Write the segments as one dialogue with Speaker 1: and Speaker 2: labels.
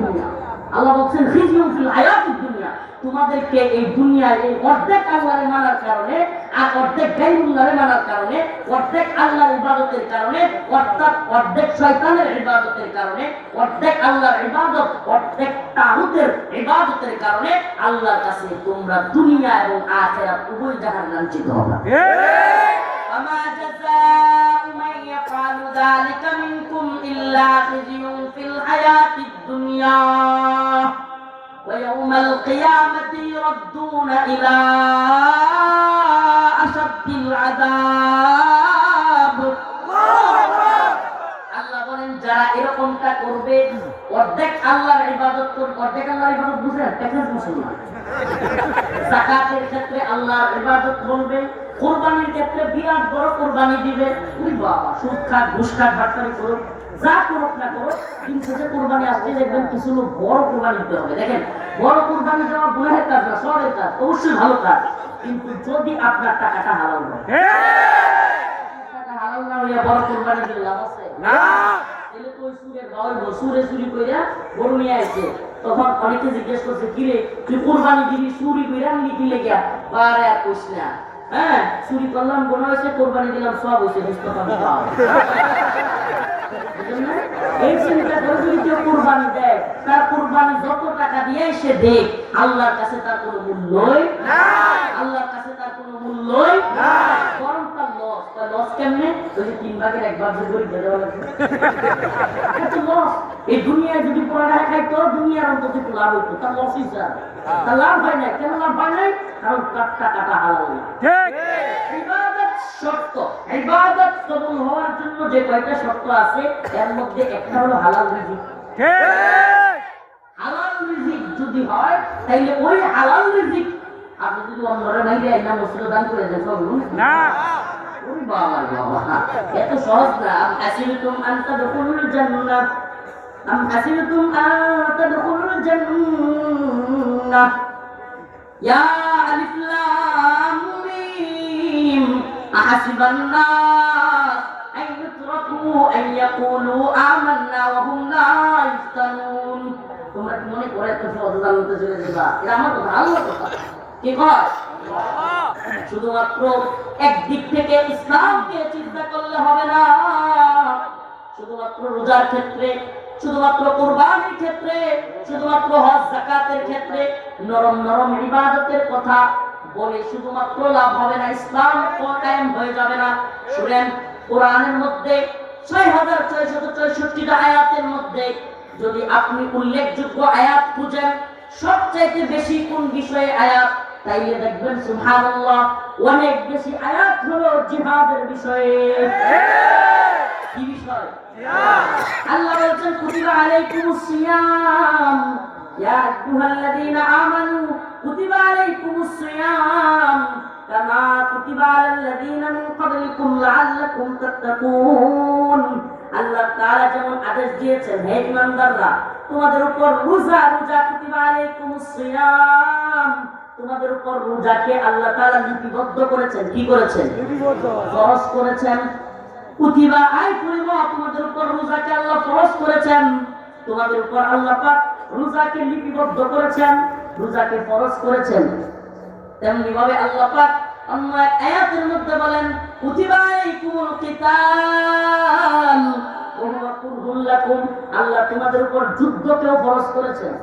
Speaker 1: দুনিয়া। আল্লাহ বলছেন খিজিউন ফিল হায়াতিদ দুনিয়া, তোমাদেরকে এই দুনিয়ায় এই অর্ধেক আল্লাহর মানার কারণে আর অর্ধেক গায়রুল্লাহর মানার কারণে, অর্ধেক আল্লাহর ইবাদতের কারণে, অর্থাৎ অর্ধেক শয়তানের ইবাদতের কারণে, অর্ধেক আল্লাহর ইবাদত অর্ধেক তাগুতের ইবাদতের কারণে আল্লাহর কাছে তোমরা দুনিয়া এবং আখিরাত উভয় জাহান লাঞ্ছিত হবে। وما جزاء من يفعل ذلك منكم إلا خزي في الحياة الدنيا ويوم القيامة يردون إلى أشد العذاب। আল্লাহ বলেন যারা এরকমটা করবে, অর্ধেক আল্লাহর ইবাদত করবে, অর্ধেক আল্লাহর ইবাদত বুঝেন, প্যাকেজ মুসলমান। যাকাতের ক্ষেত্রে আল্লাহর ইবাদত বলবে, কুরবানির ক্ষেত্রে বিরাট বড় কুরবানি দিবে। ওই বাবা, সুদ খাক, ঘুষ খাক, বাটপারি করুক, যা করুক না করুক, কিন্তু সে কুরবানি আসতে দেখবেন কিছু লোক বড় কুরবানি দিতে হবে। দেখেন, বড় কুরবানি দেওয়া গুনাহের কাজ না, সবের কাজ, অবশ্যই ভালো কাজ, কিন্তু যদি আপনার টাকাটা হালাল হয়, টাকা হালাল না হইয়া বড় কুরবানি দিলে লাভ আছে না। এলে তো ওই সুরের গাওয়াই সুরে চুরি কইরা গরু নিয়ে আসছে, তখন অনেকে জিজ্ঞেস করছে কিরে তুই কুরবানি দিবি চুরি কইরা নিবি লেগে, বারে আর কইস না। হ্যাঁ, চুরি করলাম গোনা হয়েছে, কোরবানি দিলাম সব হয়েছে, এই চিন্তা করে যদি কেউ কোরবানি দেয়, তার কোরবানি যত টাকা দিয়ে সে দেখ, আল্লাহর কাছে তার কোনো মূল্যই নাই, আল্লাহর কাছে তার কোনো মূল্যই নাই, বরং তার লস। তার লস কেমনে? ওই 3 ভাগের 1 ভাগ করে দেওয়া লাগবে, এটা লস। এই দুনিয়ায় যদি পড়ালেখা খাইতো, দুনিয়ার অন্তত একটু লাভ হইতো, তার লসই স্যার, তার লাভ হয় না। কেন লাভ হয় নাই? কারণ তার টাকাটা হালাল না। ইবাদত শর্ত, ইবাদত কবুল হওয়ার জন্য যে কয়টা শর্ত আছে, এর মধ্যে একটা হলো হালাল রিজিক। হালাল রিজিক যদি হয়, তাইলে ওই হালাল রিজিক আপনি যদি অন্যরা নাই দেয় না, মসজিদে দান করে দেন, সব না। ওই বাবা বাবা, এত সহজ না। আম হাসিবতুম আন তাদখুলুল জান্নাহ, আম হাসিবতুম আন তাদখুলুল জান্নাহ, ইয়া আলিফ লাম মিম আহাসিবান নাস আন ইউতরাকু আন ইয়াকুলু আমান্না ওয়া হুম লা ইফতানুন। তোমরা কি মনে করে এত সহজ জান্নাতে চলে যাবা? এটা আমার কথা, আল্লাহর কথা। কি কয়? শুধুমাত্র একদিক থেকে ইসলামকে চিন্তা করলে হবে না। শুধুমাত্র রোজার ক্ষেত্রে, শুধুমাত্র কুরবানির ক্ষেত্রে, শুধুমাত্র হজ যাকাতের ক্ষেত্রে নরম নরম ইবাদতের কথা বলে শুধুমাত্র লাভ হবে না, ইসলাম কায়েম হয়ে যাবে না। শুনেন, কোরআনের মধ্যে ৬৬৬৪টা আয়াতের মধ্যে যদি আপনি উল্লেখযোগ্য আয়াত খুঁজেন, সবচাইতে বেশি কোন বিষয়ে আয়াত, তাইলে দেখবেন সুবহানাল্লাহ অনেক বেশি আয়াত হলো জিহাদের বিষয়ে। কি বিষয়? আল্লাহ বলেন কুতিবা আলাইকুমুস সিয়াম ইয়া আইয়ুহাল্লাযীনা আমানু কুতিবা আলাইকুমুস সিয়াম কামা কুতিবা আলাল্লাযীনা মিন ক্বাবলিকুম লাআল্লাকুম তাত্তাকুন। আল্লাহ তাআলা যেমন আদেশ দিয়েছেন, হে ঈমানদাররা, তোমাদের উপর রোজা, রোজা কুতিবা আলাইকুমুস সিয়াম, তোমাদের উপর রোজাকে আল্লাহ তাআলা লিপিবদ্ধ করেছেন। কি করেছেন? লিপিবদ্ধ, ফরজ করেছেন। কুতিবা আই পরিমা, তোমাদের উপর রোজাকে আল্লাহ ফরজ করেছেন, তোমাদের উপর আল্লাহ পাক রোজাকে লিপিবদ্ধ করেছেন, রোজাকে ফরজ করেছেন। তেমনি ভাবে আল্লাহ পাক অন্য এক আয়াতের মধ্যে বলেন কুতিবা আলাইকুমুল কিতাল ওয়া হুয়া কুরহুল লাকুম, আল্লাহ তোমাদের উপর যুদ্ধকেও ফরজ করেছেন।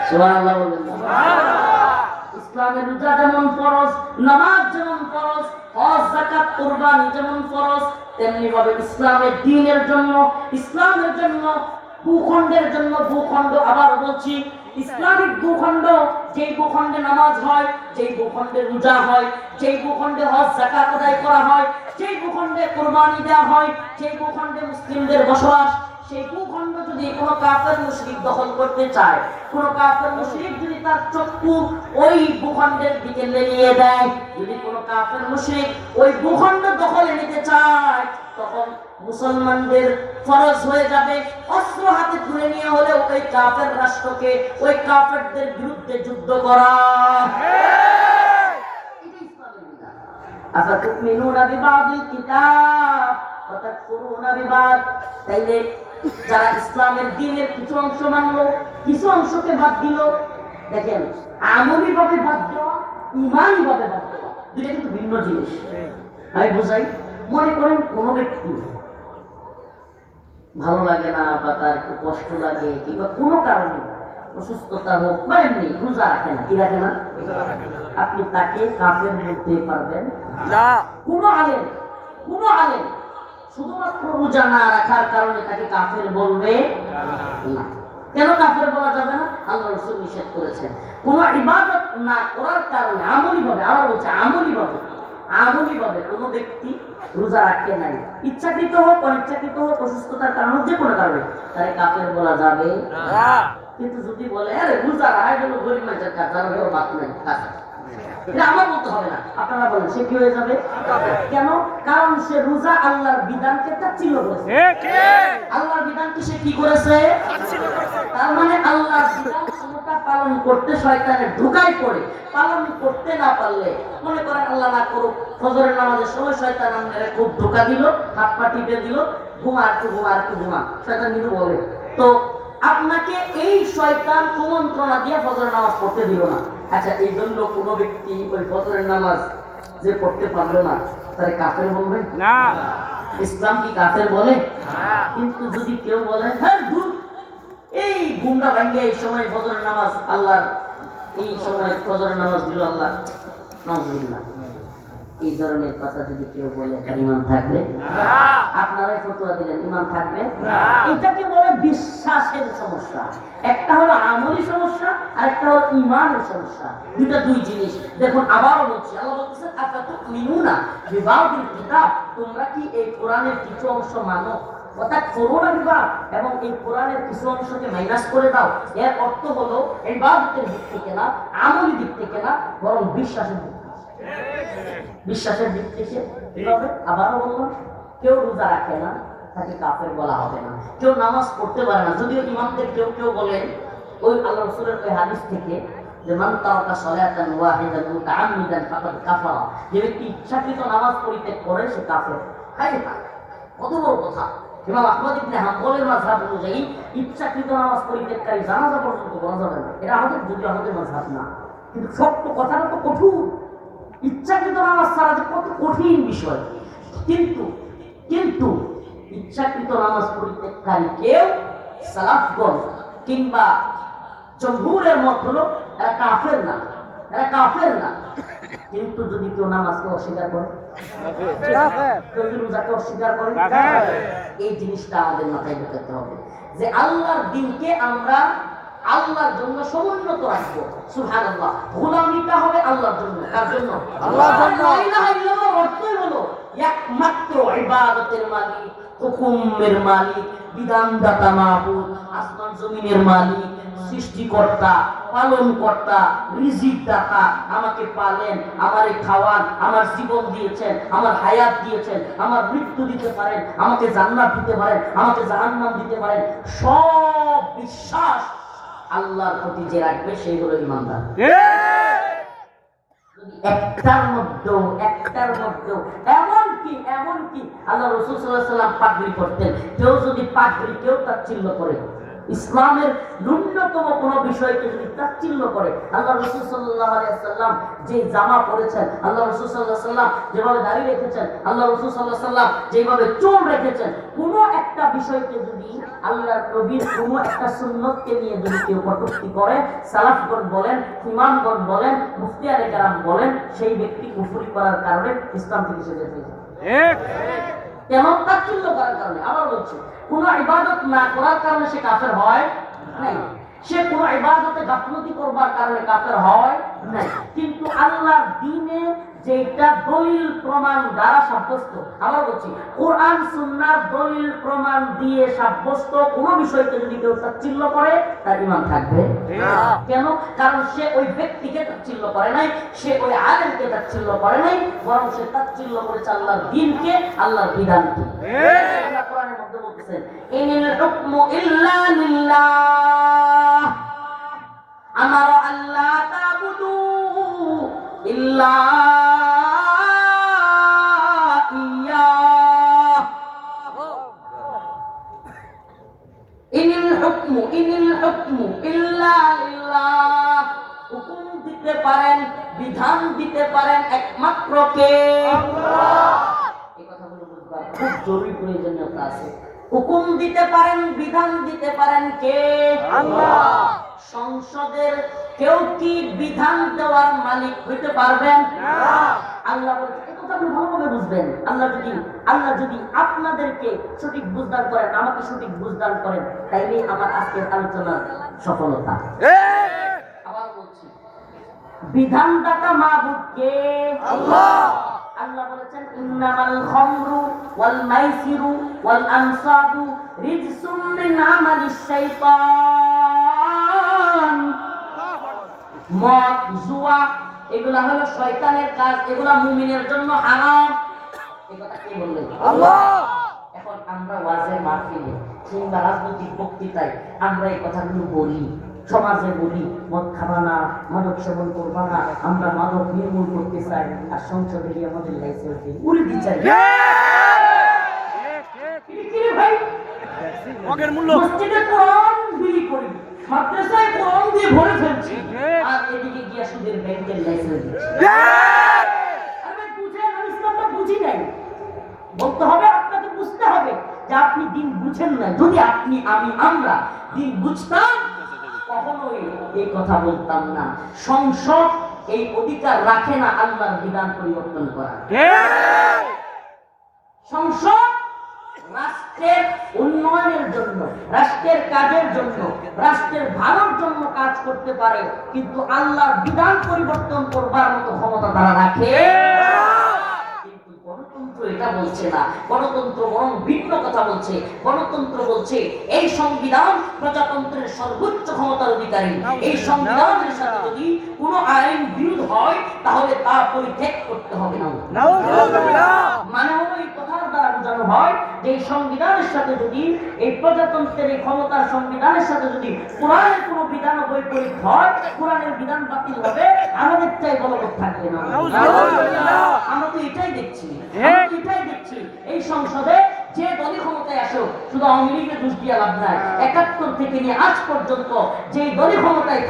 Speaker 1: সুবহানাল্লাহ বলেন। সুবহানাল্লাহ। ইসলামের রোজা যেমন ফরজ, নামাজ যেমন ফরজ, হজ যাকাত কুরবানি যেমন ফরজ, তেমনি ভাবে ইসলামের দ্বীনের জন্য, ইসলামের জন্য, ভূখণ্ডের জন্য, ভূখণ্ড, আবার বলছি ইসলামিক ভূখণ্ড, যেই ভূখণ্ডে নামাজ হয়, যেই ভূখণ্ডে রোজা হয়, যেই ভূখণ্ডে হজ যাকাত আদায় করা হয়, যেই ভূখণ্ডে কুরবানি দেওয়া হয়, যেই ভূখণ্ডে মুসলিমদের বসবাস, সেই ভূখণ্ড যদি কোনো কাফের মুশরিক দখল করতে চায়, কোনো কাফের মুশরিক যদি তার চক্ষু ওই ভূখণ্ডের দিকে লেলিয়ে দেয়, যদি কোনো কাফের মুশরিক ওই ভূখণ্ড দখলে নিতে চায়, তখন মুসলমানদের ফরজ হয়ে যাবে অস্ত্র হাতে তুলে নিয়ে হলেও ওই কাফের রাষ্ট্রকে, ওই কাফেরদের বিরুদ্ধে যুদ্ধ করা। আফাতুমিনুনা বিবাদিল কিতাব ওয়া তাকফুরুনা বিবাদ। তাইলে যারা ইসলামের দ্বীনের কিছু অংশ মানলো, কিছু অংশকে বাদ দিল। দেখেন, আমলি ভাবে বাদ দেওয়া, ইমানি ভাবে বাদ দেওয়া দুইটা কিন্তু ভিন্ন জিনিস। আমি বুঝাই, মনে করেন কোন ব্যক্তি ভালো লাগে না বা তার একটু কষ্ট লাগে কিংবা কোনো কারণে অসুস্থতা হোক বা এমনি রোজা রাখে না, কি রাখে না, আপনি তাকে কাফের বলতে পারবেন না। কোনো আলেম শুধুমাত্র রোজা না রাখার কারণে তাকে কাফের বলবে না। কেন কাফের বলা যাবে না? আল্লাহ রাসূল নিষেধ করেছেন। কোন ইবাদত না করার কারণে আমলি ভাবে, আবার বলছে আমলি ভাবে কোনো ব্যক্তি রোজা রাখে নাই, ইচ্ছাকৃত হোক অনিচ্ছাকৃত হোক, অসুস্থতার কারণে, যে কোনো কারণে, তাকে কাফের বলা যাবে না। কিন্তু যদি বলে আরে রোজা রাখা গেল গরিব মানুষের কাজ, তার বাদ নাই, এটা আমার বলতে হবে না, আপনারা বলেন সে কি হয়ে যাবে? কেন? কারণ সে রোজা আল্লাহর বিধানকে তাচ্ছিল্য করেছে। আল্লাহর বিধানকে সে কি করেছে? তার মানে আল্লাহর বিধান কোনটা পালন করতে শয়তানের ঢুকায় পড়ে, পালন করতে না পারলে, মনে করেন আল্লাহ না করুক ফজরের নামাজের সময় শয়তান আমাদের খুব ধোকা দিল, হাত পা টিপে দিল, ঘুমা শয়তান কিন্তু বলে, তো আপনাকে এই শয়তান কুমন্ত্রণা দিয়ে ফজরের নামাজ পড়তে দিল না। আচ্ছা, এই জন্য কোন ব্যক্তি ওই ফজরের নামাজ যে পড়তে পারলো না, তারে কাফের বলবে না? ইসলাম কি কাফের বলে? কিন্তু যদি কেউ বলে হ্যাঁ দূর, এই ঘুমটা ভাঙ্গে এই সময় ফজরের নামাজ, আল্লাহর এই সময় ফজরের নামাজ দিল আল্লাহ, নাউজুবিল্লাহ, এই ধরনের কথা যদি কেউ বলে, তার ঈমান থাকবে? আপনারাই ফতোয়া দিলেন, ঈমান থাকবে? এটাকে বলে বিশ্বাসের সমস্যা। একটা হলো আমলি সমস্যা, আর একটা হলো ঈমানের সমস্যা। দুই জিনিস। দেখুন, আবারও বলছি, আল্লাহ বলতেছেন আতাতুমিনুনা বিবাদিল কিতাব, তোমরা কি এই কোরআনের কিছু অংশ মানো, অর্থাৎ করোনা বিভাগ, এবং এই কোরআনের কিছু অংশকে মাইনাস করে দাও। এর অর্থ হলো ইবাদতের দিক থেকে না, আমলি দিক থেকে না, বরং বিশ্বাসের দিক থেকে। বিশ্বাসের দিক থেকে কিভাবে? আবারও বললাম, কেউ রোজা রাখে না, তাকে কাফের বলা হবে না। কেউ নামাজ পড়তে পারে না, যদিও ইমামদের কেউ বলেন ওই আল্লাহ রাসূলের ওই হাদিস থেকে যে মান তারাকা সালাতান ওয়াহিদান মুতাআম্মিদান ফাকাদ কাফারা, যে ব্যক্তি ইচ্ছাকৃত নামাজ পরিত্যাগ করে সে কাফের। কত বড় কথা! ইমাম আহমদ ইবনে হাম্বলের মাযহাব অনুযায়ী ইচ্ছাকৃত নামাজ পরিত্যাগকারী জানাজা পর্যন্ত পড়া যাবে না। এটা আমাদের মাযহাব না, কিন্তু সত্য কথাটা তো কঠোর। ইচ্ছাকৃত নামাজ ছাড়া যে কত কঠিন বিষয়, কিন্তু ইচ্ছাকৃত নামাজ পরিত্যাগকারী কেউ সালাফগণ কিংবা জমহুরের মত হলো এরা কাফের না। কিন্তু যদি কেউ নামাজকে অস্বীকার করে, রোজাকে অস্বীকার করে, এই জিনিসটা আমাদের মাথায় ঢুকাতে হবে যে আল্লাহর দ্বীনকে আমরা আল্লাহর জন্য সমুন্নত রাখবো। সুবহানাল্লাহ, গোলামিটা হবে আল্লাহর জন্য। কার জন্য? আল্লাহর জন্য। লা ইলাহা ইল্লাল্লাহ অর্থই হলো একমাত্র ইবাদতের মালিক, হুকুমের মালিক, বিধানদাতা মাবুদ, আসমান জমিনের মালিক, সৃষ্টিকর্তা, পালনকর্তা, রিজিক দাতা, আমাকে পালেন, আমারে খাওয়ান, আমার জীবন দিয়েছেন, আমার হায়াত দিয়েছেন, আমার মৃত্যু দিতে পারেন, আমাকে জান্নাত দিতে পারেন, আমাকে জাহান্নাম দিতে পারেন। সব বিশ্বাস আল্লাহর প্রতি যে রাখবে সেই হলো ঈমানদার। একটার মধ্যে এমনকি আল্লাহ রাসূল সাল্লাল্লাহু আলাইহি ওয়াসাল্লাম পাগড়ি পরতেন, কেউ যদি পাগড়ি কেউ তাচ্ছিল্য করে, ইসলামের ন্যূনতম কোন বিষয়কে যদি তাচ্ছিল্য করে, আল্লাহ রাসূল সাল্লাল্লাহু আলাইহি ওয়াসাল্লাম যে জামা পরেছেন, আল্লাহ রাসূল সাল্লাল্লাহু আলাইহি ওয়াসাল্লাম যেভাবে দাড়ি রেখেছেন, আল্লাহ রাসূল সাল্লাল্লাহু আলাইহি ওয়াসাল্লাম যেভাবে চুল রেখেছেন, কোন একটা বিষয়কে যদি আল্লাহর নবীর কোন একটা সুন্নতকে নিয়ে যদি কেউ কটূক্তি করে, সালাফগণ বলেন, ইমামগণ বলেন, মুফতিয়ানে কেরাম বলেন, সেই ব্যক্তি কুফরি করার কারণে ইসলাম থেকে সরে যায়। কেমন? তাচ্ছিল্য করার কারণে। আবার বলছি, কোন ইবাদত না করার কারণে সে কাফের হয় নাই, সে কোন ইবাদতে গাফলতি করবার কারণে কাফের হয় নাই। কিন্তু আল্লাহর দ্বীনে যেটা দলিল প্রমাণ দ্বারা সাব্যস্ত, আবার বলছি, কোরআন সুন্নাহর দলিল প্রমাণ দিয়ে সাব্যস্ত কোন বিষয়কে যদি কেউ তাচ্ছিল্য করে, তার ঈমান থাকবে না। কেন? কারণ সে ওই ব্যক্তিকে তাচ্ছিল্য করে নাই, সে ওই আলেমকে তাচ্ছিল্য করে নাই, বরং সে তাচ্ছিল্য করেছে আল্লাহর দ্বীনকে, আল্লাহর বিধানকে। আল্লাহ কোরআনের মধ্যে বলতেছেন, ইনিল হুকমু ইল্লা লিল্লাহ আমারা আল্লাহ তা'বুদু ইল্লা হুকমু ইল্লা লিল্লাহ, হুকুম দিতে পারেন, বিধান দিতে পারেন একমাত্র কে? আল্লাহ। এই কথাগুলো বুঝবার খুব জরুরি প্রয়োজনীয়তা আছে। হুকুম দিতে পারেন, বিধান দিতে পারেন কে? আল্লাহ। সংসদের কেউ কি বিধান দেওয়ার মালিক হইতে পারবেন না? আল্লাহ বলেন, এই কথা আপনি ভালোভাবে বুঝবেন। আল্লাহ যদি আপনাদেরকে সঠিক বুঝদান করেন, আমাকে সঠিক বুঝদান করেন, তাইলে আমার আজকের আলোচনার সফলতা। আবার বলছি, বিধানদাতা মাবুদ কে? আল্লাহ। আল্লাহ বলেছেন, ইন্নামাল খামরু ওয়াল মাইসিরু ওয়াল আনসাবু রিজসুম মিন আমালিশ শাইতান। মদ, জুয়া এগুলা হলো শয়তানের কাজ, এগুলা মুমিনের জন্য হারাম। এই কথা কে বললেন? আল্লাহ। এখন আমরা ওয়াজে মাহফিলে কিংবা রাজনৈতিক বক্তৃতায় আমরা এই কথাগুলো বলি, সমাজে বলি, মদ খাবা না, মাদক সেবন করবা না, আমরা মাদক নির্মূল করতে চাই, আর সংসদে গিয়ে আমাদের লাইসেন্স দিয়ে উড়ে দিতে চাই। ভাই মসজিদে কোরআন বিলি করি, মাদ্রাসায় কোরআন দিয়ে ভরে ফেলছি, আর এদিকে গিয়া সুদের ব্যাংকের লাইসেন্স দিচ্ছি। আমি বুঝেন, আমি ইসলামটা বুঝি নাই। বলতে হবে, আপনাকে বুঝতে হবে যে আপনি দিন বুঝেন না। যদি আপনি, আমি, আমরা দিন বুঝতাম, কখনোই এই কথা বলতাম না। সংসদ এই অধিকার রাখে না আল্লাহর বিধান পরিবর্তন করা। সংসদ রাষ্ট্রের উন্নয়নের জন্য, রাষ্ট্রের কাজের জন্য, রাষ্ট্রের ভালোর জন্য কাজ করতে পারে, কিন্তু আল্লাহর বিধান পরিবর্তন করবার মতো ক্ষমতা তারা রাখে। কিন্তু গণতন্ত্র এটা বলছে না। গণতন্ত্র বরং ভিন্ন কথা বলছে। গণতন্ত্র বলছে এই সংবিধান প্রজাতন্ত্রের সর্বোচ্চ ক্ষমতার অধিকারী। এই সংবিধানের সাথে যদি কোনো আইন বিরোধ হয় তাহলে তা পরিত্যাগ করতে হবে না। মানে হলো এই কথার দ্বারা বোঝানো হয় যে এই সংবিধানের সাথে যদি, এই প্রজাতন্ত্রের এই ক্ষমতার সংবিধানের সাথে যদি কোরআনের কোনো বিধান বৈপরীত হয়, কোরআনের বিধান বাতিল হবে, আমাদের চাই বলবৎ থাকবে না। আমরা তো এটাই দেখছি, এই সংসদে যে দলই ক্ষমতায় আসুক, শুধু আওয়ামী লীগের দোষ দিয়ে লাভ নাই। ৭১ থেকে নিয়ে আজ পর্যন্ত যেই দলই ক্ষমতায়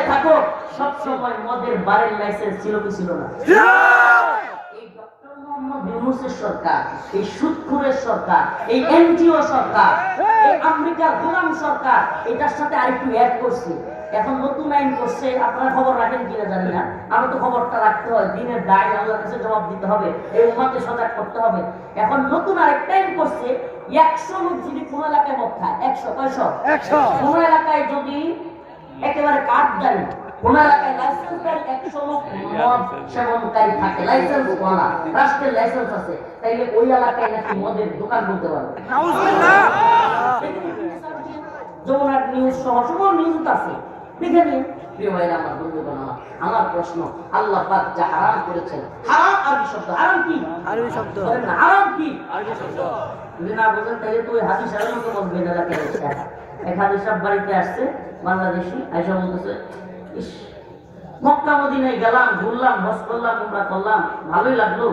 Speaker 1: থাকো, সবসময় মদের বারের লাইসেন্স ছিল কি ছিল না? এই ডক্টর মোহাম্মদ ইউনূসের সরকার, এই সুদখোরের সরকার, এই এনজিও সরকার, এই আমেরিকার গোলাম সরকার এটার সাথে আরেকটু অ্যাড করছে। এখন নতুন আইন করছে, আপনারা খবর রাখেন কিনা জানি না, আমরা তো খবরটা রাখতে হয়। দিনের দায় আল্লাহর কাছে জবাব দিতে হবে, এই উম্মতকে সজাগ করতে হবে। এখন নতুন আরেকটা আইন করছে, ১০০ লোক যদি কোন এলাকায় মদ খায়, ১০০ কোন এলাকায় যদি একেবারে কাঠদারি, কোন এলাকায় লাইসেন্সদারি ১০০ লোক মদ সেবনকারী থাকে, লাইসেন্সওয়ালা, রাষ্ট্রের লাইসেন্স আছে, তাইলে ওই এলাকায় নাকি মদের দোকান বলতে পারবে। যমুনার নিউজ সহ সব নিউজ আছে, দেখে নিন। প্রিয় ভাইরা, আমার বন্ধুগণ, আমার প্রশ্ন, আল্লাহ পাক যা হারাম করেছেন, হারাম আরবি শব্দ, হারাম কি আরবি শব্দ, না হারাম কি আরবি শব্দ, যদি না বুঝেন তাহলে তো ওই হাদিস সাহেবের মতো বলবেন। এক হাদিস সাহেব বাড়িতে আসছে, বাংলাদেশি, আয়েশা বলতেছে, ইস মক্কা মদিনায় গেলাম, ঘুরলাম, হজ করলাম, উমরা করলাম, ভালোই লাগলো,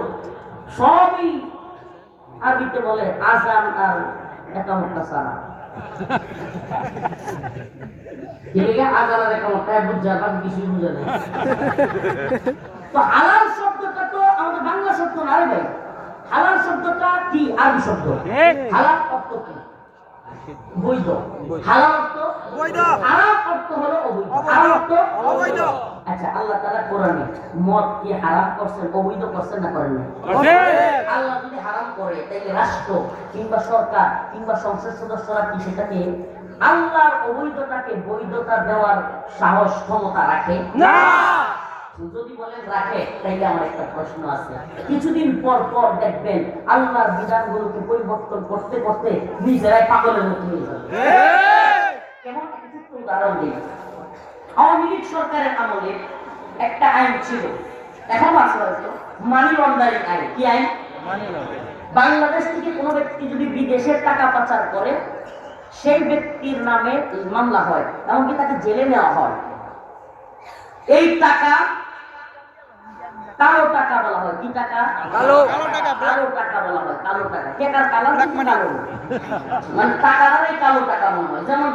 Speaker 1: সবই আরবিতে বলে আজান আর একামতটা ছাড়া। তো হালাল শব্দটা তো আমাদের বাংলা শব্দ না রে ভাই। হালাল শব্দটা কি আরবি শব্দ? হালাল অর্থ কি? বৈধ। হালাল অর্থ বৈধ, হারাম অর্থ হলো অবৈধ। হারাম অর্থ অবৈধ। আচ্ছা, আল্লাহ তাআলা কোরআনে মদ কি হারাম করছেন, অবৈধ করছেন না করেন না? আল্লাহ যদি হারাম করে তাহলে রাষ্ট্র কিংবা সরকার কিংবা সংসদ সদস্যরা কি সেটাকে আল্লাহর অবৈধতাকে বৈধতা দেওয়ার সাহস ক্ষমতা রাখে না? যদি বলেন রাখে, তাইলে আমার একটা প্রশ্ন আছে। কিছুদিন পর পর দেখবেন আল্লাহর বিধানগুলোকে পরিবর্তন করতে করতে নিজেরাই পাগলের মতো হয়ে যাবে। কেমন একটা ছোট্ট উদাহরণ দিই। আওয়ামী লীগ সরকারের আমলে একটা আইন ছিল, এখন আছে হয়তো, মানি লন্ডারিং আইন। কি আইন? বাংলাদেশ থেকে কোনো ব্যক্তি যদি বিদেশের টাকা পাচার করে, সেই ব্যক্তির নামে মামলা হয়, এমনকি তাকে জেলে নেওয়া হয়। এই টাকা কালো টাকা বলা হয়। কি টাকা?
Speaker 2: কালো
Speaker 1: কালো টাকা বলা হয়। কালো টাকা কে কার কালো? কালো মানে টাকাটাই কালো টাকা মনে হয়। যেমন